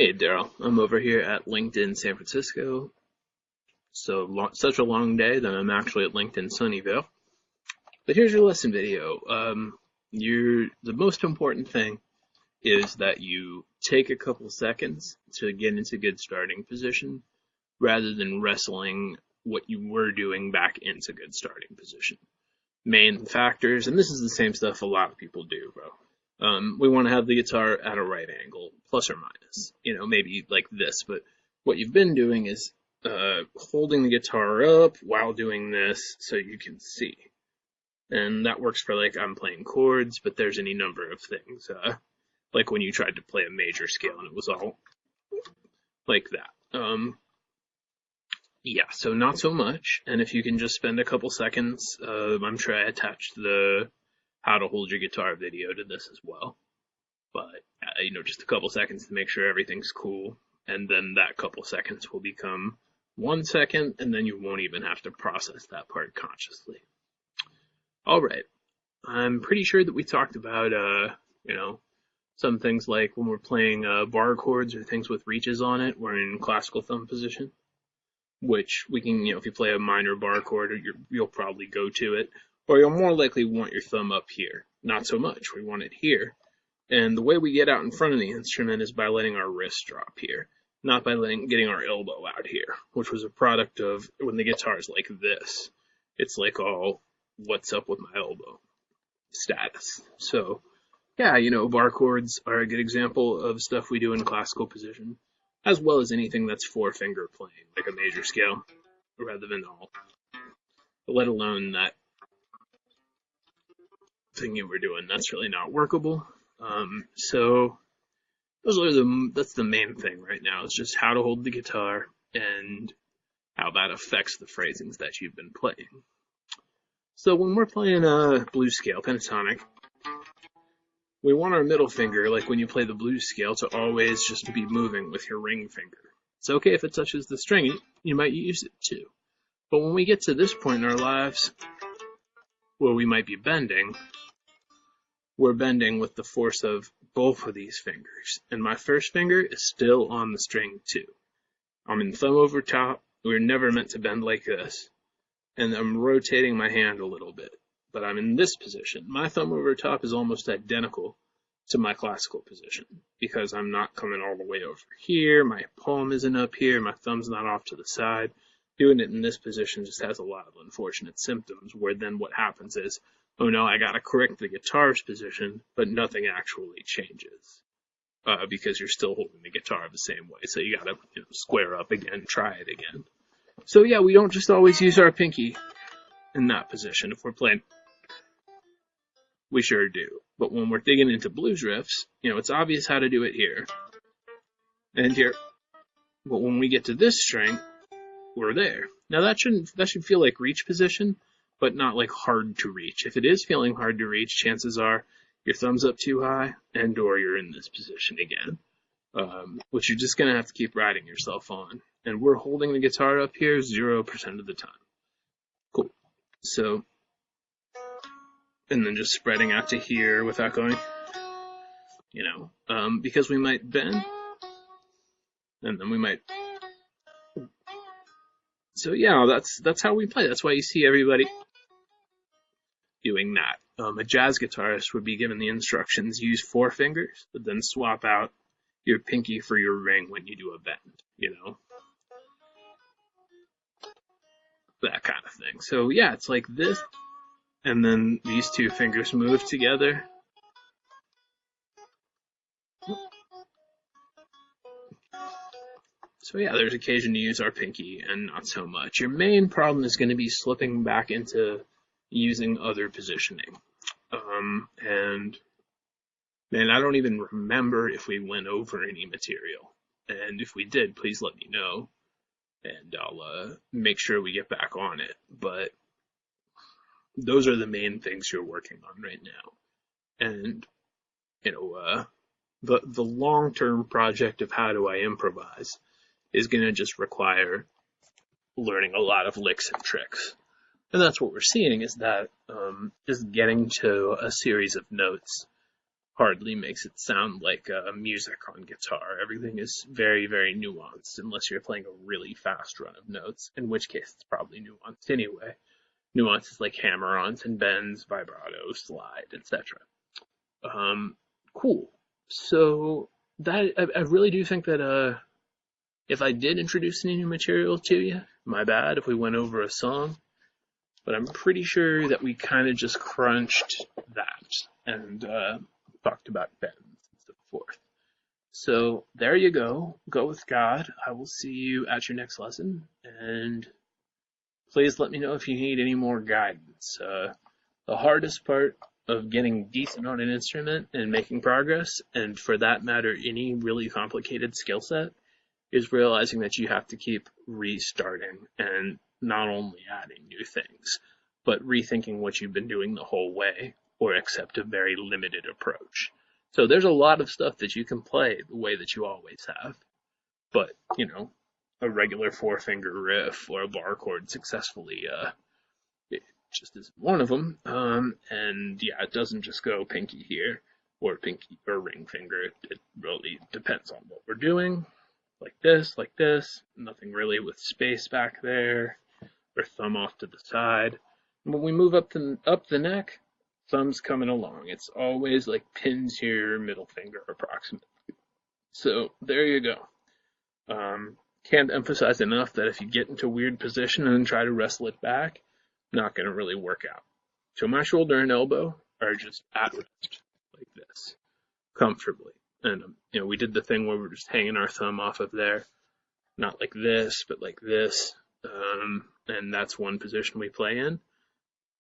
Hey Daryl, I'm over here at LinkedIn San Francisco. Such a long day that I'm actually at LinkedIn Sunnyvale. But here's your lesson video. The most important thing is that you take a couple seconds to get into good starting position rather than wrestling what you were doing back into good starting position. Main factors, and this is the same stuff a lot of people do, bro. We want to have the guitar at a right angle, plus or minus, maybe like this, but what you've been doing is holding the guitar up while doing this so you can see. And that works for like I'm playing chords, but there's any number of things. Like when you tried to play a major scale and it was all like that. Yeah, so not so much. And if you can just spend a couple seconds, I'm sure I attached the how to hold your guitar video to this as well. But, just a couple seconds to make sure everything's cool. And then that couple seconds will become 1 second, and then you won't even have to process that part consciously. All right. I'm pretty sure that we talked about, some things like when we're playing bar chords or things with reaches on it, we're in classical thumb position, which we can, if you play a minor bar chord, you'll probably go to it, or you'll more likely want your thumb up here. Not so much. We want it here. And the way we get out in front of the instrument is by letting our wrist drop here, not by getting our elbow out here, which was a product of when the guitar is like this. It's like, oh, what's up with my elbow status. So, yeah, bar chords are a good example of stuff we do in classical position, as well as anything that's 4-finger playing, like a major scale, rather than all. Let alone that thing you were doing, that's really not workable. So that's the main thing right now. It's just how to hold the guitar and how that affects the phrasings that you've been playing. So when we're playing a blues scale, pentatonic, we want our middle finger, like when you play the blues scale, to always just be moving with your ring finger. It's okay if it touches the string, you might use it too. But when we get to this point in our lives where we might be bending, we're bending with the force of both of these fingers. And my first finger is still on the string too. I'm in thumb over top. We're never meant to bend like this. And I'm rotating my hand a little bit. But I'm in this position. My thumb over top is almost identical to my classical position because I'm not coming all the way over here. My palm isn't up here. My thumb's not off to the side. Doing it in this position just has a lot of unfortunate symptoms where then what happens is, oh no, I gotta correct the guitar's position, but nothing actually changes because you're still holding the guitar the same way. So you gotta square up again, try it again. So yeah, we don't just always use our pinky in that position. If we're playing, we sure do. But when we're digging into blues riffs, it's obvious how to do it here and here. But when we get to this string, we're there. Now that should feel like reach position, but not like hard to reach. If it is feeling hard to reach, chances are your thumb's up too high and or you're in this position again, which you're just going to have to keep riding yourself on. And we're holding the guitar up here 0% of the time. Cool. So, and then just spreading out to here without going, because we might bend, and then we might. So yeah, that's how we play. That's why you see everybody doing that. A jazz guitarist would be given the instructions, use 4 fingers, but then swap out your pinky for your ring when you do a bend, that kind of thing. So yeah, it's like this, and then these 2 fingers move together. So yeah, there's occasion to use our pinky and not so much. Your main problem is going to be slipping back into using other positioning. And man, I don't even remember if we went over any material. And if we did, please let me know. And I'll make sure we get back on it. But those are the main things you're working on right now. And, the long-term project of how do I improvise is going to just require learning a lot of licks and tricks. And that's what we're seeing is that just getting to a series of notes hardly makes it sound like music on guitar. Everything is very, very nuanced, unless you're playing a really fast run of notes, in which case it's probably nuanced anyway. Nuances like hammer-ons and bends, vibrato, slide, etc. Cool. So that I really do think that if I did introduce any new material to you, my bad if we went over a song, but I'm pretty sure that we kind of just crunched that and talked about bends and so forth. So there you go. Go with God. I will see you at your next lesson, and please let me know if you need any more guidance. The hardest part of getting decent on an instrument and making progress, and for that matter, any really complicated skill set, is realizing that you have to keep restarting and not only adding new things, but rethinking what you've been doing the whole way, or accept a very limited approach. So there's a lot of stuff that you can play the way that you always have, but, you know, a regular 4-finger riff or a bar chord successfully, it just isn't one of them. And yeah, it doesn't just go pinky here or pinky or ring finger. It really depends on what we're doing. Like this, nothing really with space back there, or thumb off to the side. And when we move up the neck, thumb's coming along. It's always like pins here, middle finger approximately. So there you go. Can't emphasize enough that if you get into a weird position and try to wrestle it back, not going to really work out. So my shoulder and elbow are just at rest, like this, comfortably. And, you know, we did the thing where we're just hanging our thumb off of there, not like this, but like this. And that's one position we play in,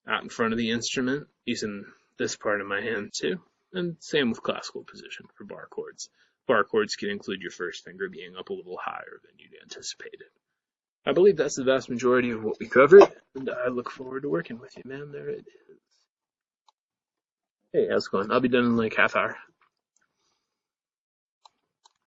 out in front of the instrument, using this part of my hand too. And same with classical position for bar chords. Bar chords can include your first finger being up a little higher than you'd anticipated. I believe that's the vast majority of what we covered, and I look forward to working with you, man. There it is. Hey, how's it going? I'll be done in like half hour.